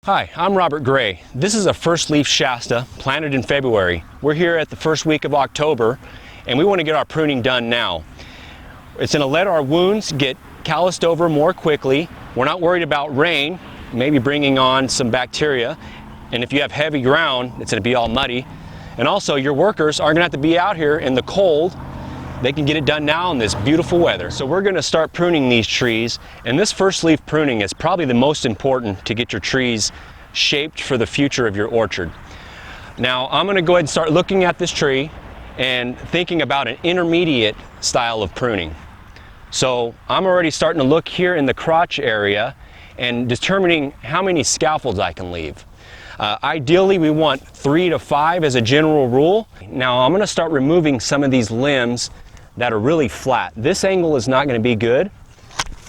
Hi, I'm Robert Gray. This is a first leaf Shasta planted in February. We're here at the first week of October and we want to get our pruning done now. It's going to let our wounds get calloused over more quickly. We're not worried about rain, maybe bringing on some bacteria. And if you have heavy ground, it's going to be all muddy. And also your workers aren't going to have to be out here in the cold. They can get it done now in this beautiful weather. So we're going to start pruning these trees, and this first leaf pruning is probably the most important to get your trees shaped for the future of your orchard. Now I'm going to go ahead and start looking at this tree and thinking about an intermediate style of pruning. So I'm already starting to look here in the crotch area and determining how many scaffolds I can leave. Ideally we want 3 to 5 as a general rule. Now I'm going to start removing some of these limbs that are really flat. This angle is not going to be good,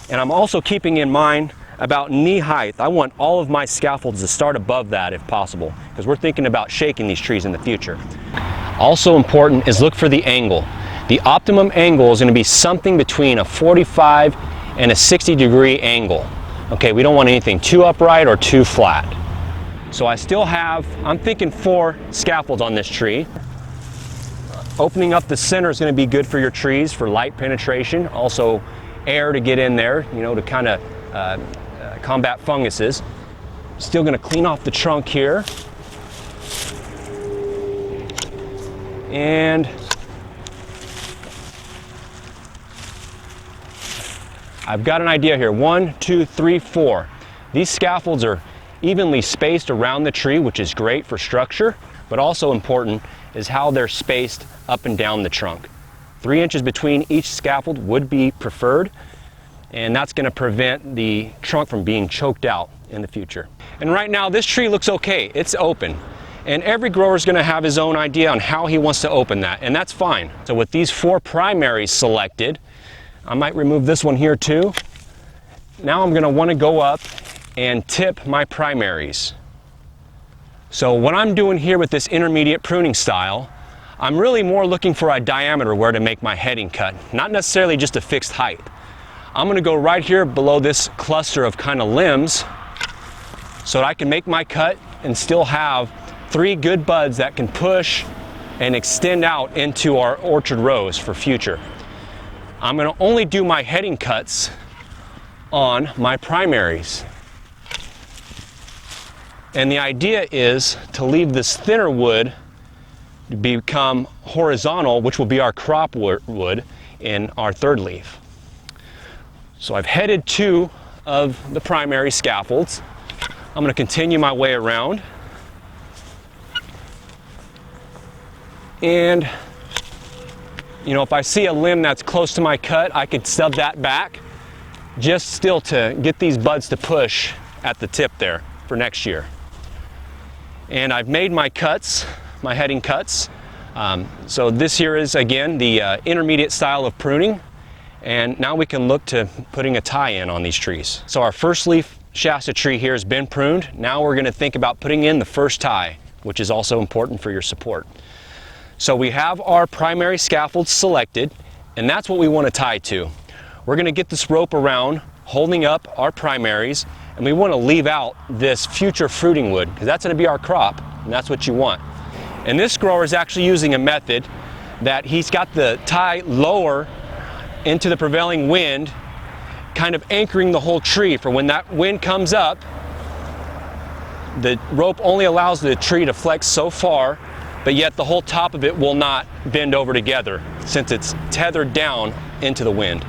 and I'm also keeping in mind about knee height. I want all of my scaffolds to start above that if possible, because we're thinking about shaking these trees in the future. Also important is look for the angle. The optimum angle is going to be something between a 45 and a 60-degree angle. Okay, we don't want anything too upright or too flat. So I'm thinking 4 scaffolds on this tree. Opening up the center is going to be good for your trees for light penetration, also air to get in there, to kind of combat funguses. Still going to clean off the trunk here. And I've got an idea here. 1, 2, 3, 4. These scaffolds are evenly spaced around the tree, which is great for structure, but also important is how they're spaced up and down the trunk. 3 inches between each scaffold would be preferred, and that's going to prevent the trunk from being choked out in the future. And right now this tree looks okay. It's open, and every grower is going to have his own idea on how he wants to open that, and that's fine. So with these 4 primaries selected, I might remove this one here too. Now I'm going to want to go up and tip my primaries. So what I'm doing here with this intermediate pruning style, I'm really more looking for a diameter where to make my heading cut, not necessarily just a fixed height. I'm going to go right here below this cluster of kind of limbs so that I can make my cut and still have 3 good buds that can push and extend out into our orchard rows for future. I'm going to only do my heading cuts on my primaries. And the idea is to leave this thinner wood to become horizontal, which will be our crop wood in our 3rd leaf. So I've headed 2 of the primary scaffolds. I'm going to continue my way around. And if I see a limb that's close to my cut, I could stub that back just still to get these buds to push at the tip there for next year. And I've made my cuts, my heading cuts. So this here is again the intermediate style of pruning, and now we can look to putting a tie-in on these trees. So our first leaf Shasta tree here has been pruned. Now we're going to think about putting in the first tie, which is also important for your support. So we have our primary scaffolds selected, and that's what we want to tie to. We're going to get this rope around, holding up our primaries, and we want to leave out this future fruiting wood, because that's going to be our crop, and that's what you want. And this grower is actually using a method that he's got the tie lower into the prevailing wind, kind of anchoring the whole tree for when that wind comes up. The rope only allows the tree to flex so far, but yet the whole top of it will not bend over together since it's tethered down into the wind.